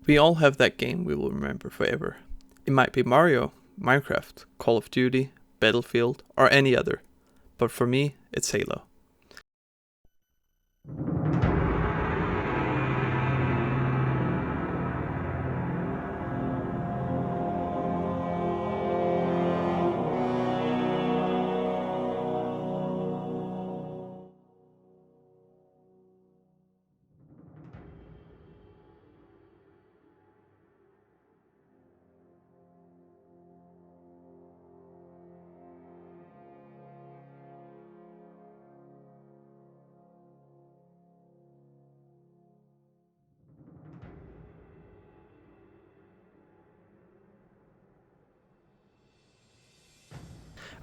We all have that game we will remember forever. It might be Mario, Minecraft, Call of Duty, Battlefield, or any other. But for me, it's Halo.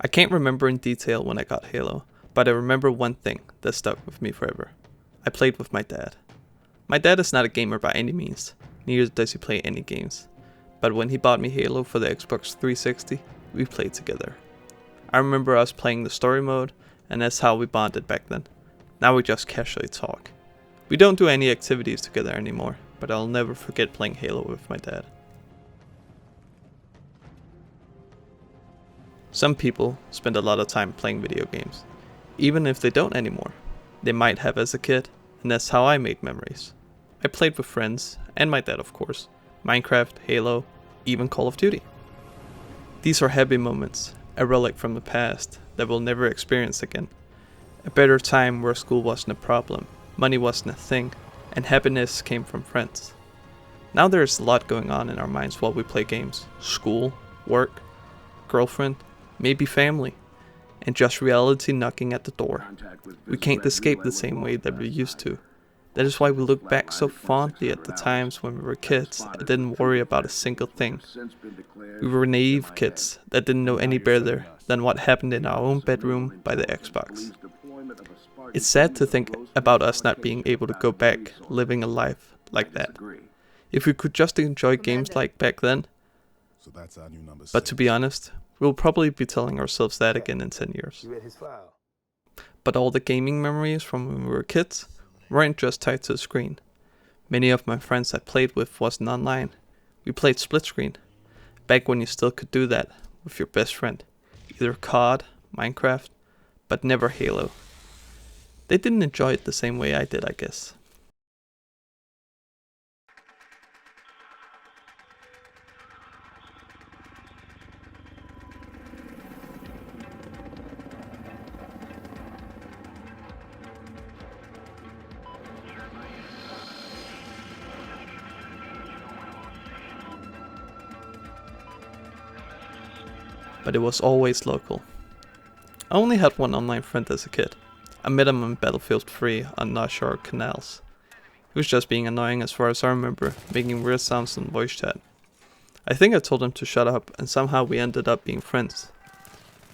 I can't remember in detail when I got Halo, but I remember one thing that stuck with me forever. I played with my dad. My dad is not a gamer by any means, neither does he play any games. But when he bought me Halo for the Xbox 360, we played together. I remember us playing the story mode, and that's how we bonded back then. Now we just casually talk. We don't do any activities together anymore, but I'll never forget playing Halo with my dad. Some people spend a lot of time playing video games, even if they don't anymore. They might have as a kid, and that's how I made memories. I played with friends, and my dad of course, Minecraft, Halo, even Call of Duty. These are happy moments, a relic from the past that we'll never experience again. A better time where school wasn't a problem, money wasn't a thing, and happiness came from friends. Now there's a lot going on in our minds while we play games. School, work, girlfriend, maybe family, and just reality knocking at the door. We can't escape the same way that we used to. That is why we look back so fondly at the times when we were kids and didn't worry about a single thing. We were naive kids that didn't know any better than what happened in our own bedroom by the Xbox. It's sad to think about us not being able to go back living a life like that. If we could just enjoy games like back then. But to be honest, we'll probably be telling ourselves that again in 10 years. But all the gaming memories from when we were kids weren't just tied to the screen. Many of my friends I played with wasn't online. We played split screen, back when you still could do that with your best friend. Either COD, Minecraft, but never Halo. They didn't enjoy it the same way I did, I guess. But it was always local. I only had one online friend as a kid. I met him on Battlefield 3 on North Shore Canals. He was just being annoying as far as I remember, making weird sounds in voice chat. I think I told him to shut up, and somehow we ended up being friends.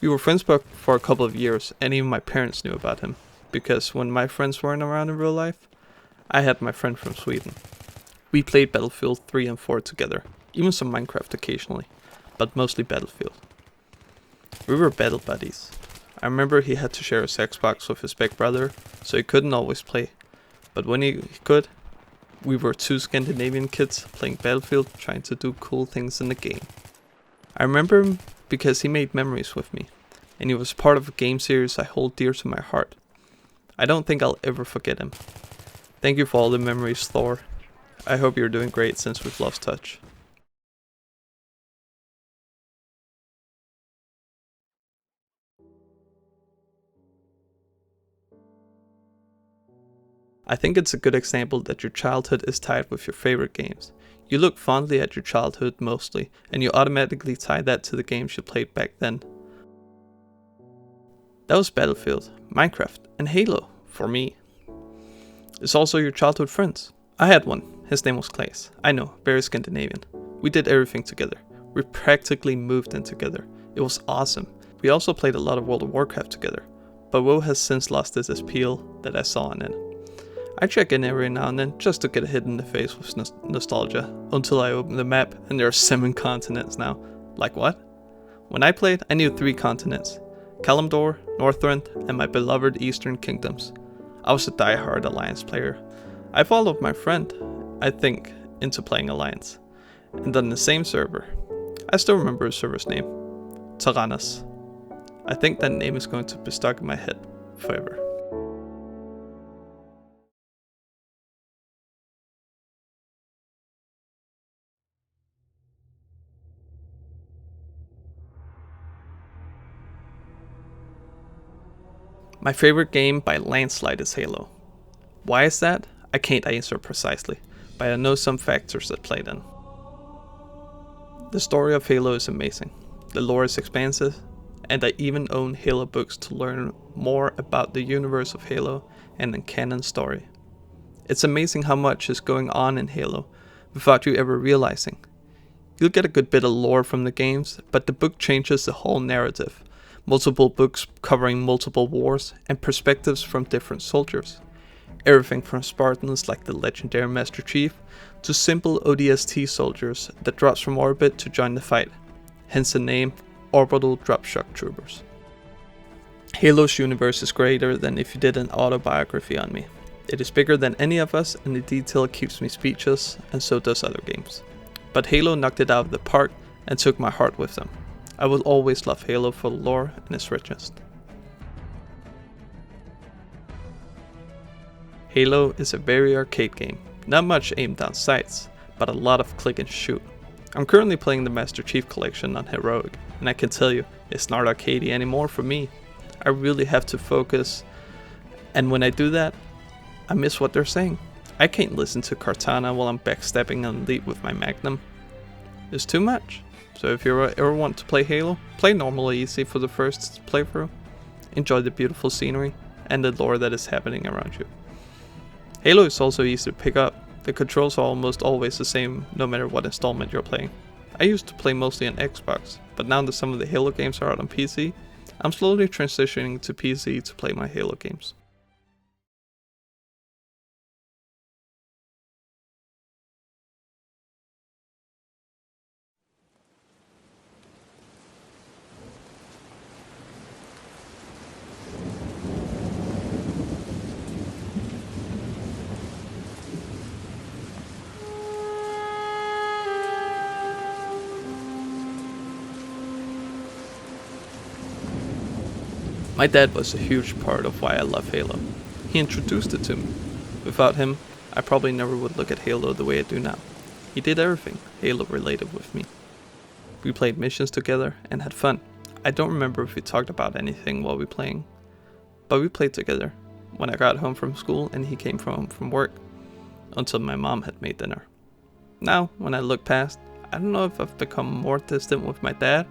We were friends for a couple of years, and even my parents knew about him, because when my friends weren't around in real life, I had my friend from Sweden. We played Battlefield 3 and 4 together, even some Minecraft occasionally, but mostly Battlefield. We were battle buddies. I remember he had to share his Xbox with his big brother, so he couldn't always play. But when he could, we were two Scandinavian kids playing Battlefield, trying to do cool things in the game. I remember him because he made memories with me, and he was part of a game series I hold dear to my heart. I don't think I'll ever forget him. Thank you for all the memories, Thor. I hope you're doing great since we've lost touch. I think it's a good example that your childhood is tied with your favorite games. You look fondly at your childhood mostly, and you automatically tie that to the games you played back then. That was Battlefield, Minecraft, and Halo, for me. It's also your childhood friends. I had one, his name was Claes. I know, very Scandinavian. We did everything together. We practically moved in together. It was awesome. We also played a lot of World of Warcraft together, but WoW has since lost its appeal that I saw in it. I check in every now and then just to get hit in the face with nostalgia, until I open the map and there are 7 continents now. Like what? When I played, I knew 3 continents: Kalimdor, Northrend, and my beloved Eastern Kingdoms. I was a die-hard Alliance player. I followed my friend, I think, into playing Alliance. And on the same server, I still remember his server's name, Tyrannus. I think that name is going to be stuck in my head forever. My favorite game by landslide is Halo. Why is that? I can't answer precisely, but I know some factors that played in. The story of Halo is amazing, the lore is expansive, and I even own Halo books to learn more about the universe of Halo and the canon story. It's amazing how much is going on in Halo without you ever realizing. You'll get a good bit of lore from the games, but the book changes the whole narrative. Multiple books covering multiple wars and perspectives from different soldiers. Everything from Spartans like the legendary Master Chief to simple ODST soldiers that drops from orbit to join the fight, hence the name Orbital Drop Shock Troopers. Halo's universe is greater than if you did an autobiography on me. It is bigger than any of us and the detail keeps me speechless, and so does other games. But Halo knocked it out of the park and took my heart with them. I will always love Halo for the lore and its richness. Halo is a very arcade game, not much aimed down sights, but a lot of click and shoot. I'm currently playing the Master Chief Collection on Heroic, and I can tell you, it's not arcadey anymore for me. I really have to focus, and when I do that, I miss what they're saying. I can't listen to Cortana while I'm backstabbing an elite with my Magnum. It's too much. So if you ever want to play Halo, play normally easy for the first playthrough. Enjoy the beautiful scenery and the lore that is happening around you. Halo is also easy to pick up. The controls are almost always the same no matter what installment you're playing. I used to play mostly on Xbox, but now that some of the Halo games are out on PC, I'm slowly transitioning to PC to play my Halo games. My dad was a huge part of why I love Halo. He introduced it to me. Without him, I probably never would look at Halo the way I do now. He did everything Halo related with me. We played missions together and had fun. I don't remember if we talked about anything while we were playing, but we played together when I got home from school and he came home from work, until my mom had made dinner. Now, when I look past, I don't know if I've become more distant with my dad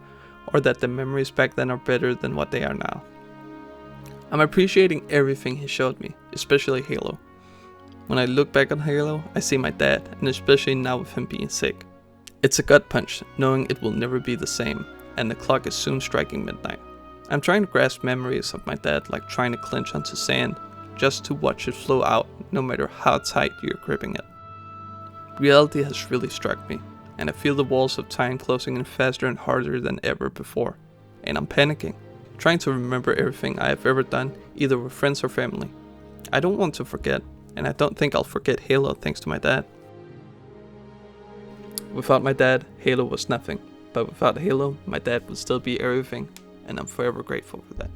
or that the memories back then are better than what they are now. I'm appreciating everything he showed me, especially Halo. When I look back on Halo, I see my dad, and especially now with him being sick. It's a gut punch, knowing it will never be the same, and the clock is soon striking midnight. I'm trying to grasp memories of my dad like trying to clinch onto sand, just to watch it flow out no matter how tight you're gripping it. Reality has really struck me, and I feel the walls of time closing in faster and harder than ever before, and I'm panicking. Trying to remember everything I have ever done, either with friends or family. I don't want to forget, and I don't think I'll forget Halo thanks to my dad. Without my dad, Halo was nothing, but without Halo, my dad would still be everything, and I'm forever grateful for that.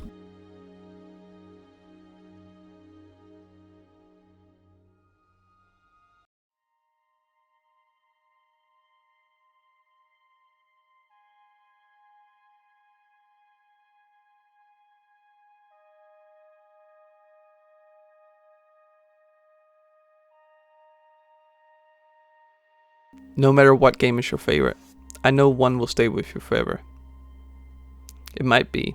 No matter what game is your favorite, I know one will stay with you forever. It might be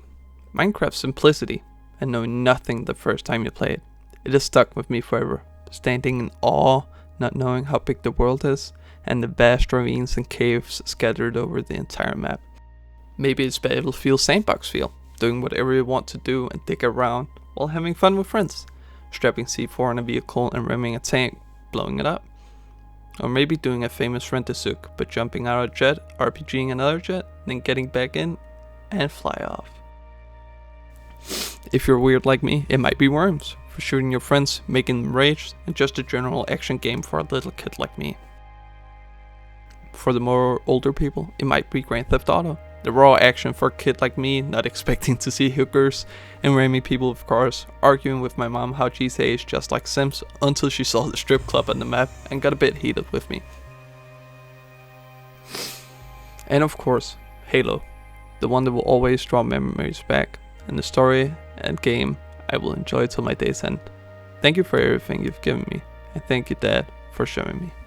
Minecraft's simplicity and knowing nothing the first time you play it. It has stuck with me forever, standing in awe, not knowing how big the world is, and the vast ravines and caves scattered over the entire map. Maybe it's Battlefield Sandbox feel, doing whatever you want to do and dig around while having fun with friends, strapping C4 in a vehicle and ramming a tank, blowing it up. Or maybe doing a famous rent-a-sook, but jumping out of a jet, RPGing another jet, then getting back in and fly off. If you're weird like me, it might be Worms, for shooting your friends, making them rage, and just a general action game for a little kid like me. For the more older people, it might be Grand Theft Auto. The raw action for a kid like me, not expecting to see hookers and random people with cars, arguing with my mom how GTA is just like Sims until she saw the strip club on the map and got a bit heated with me. And of course, Halo, the one that will always draw memories back, and the story and game I will enjoy till my day's end. Thank you for everything you've given me, and thank you, Dad, for showing me.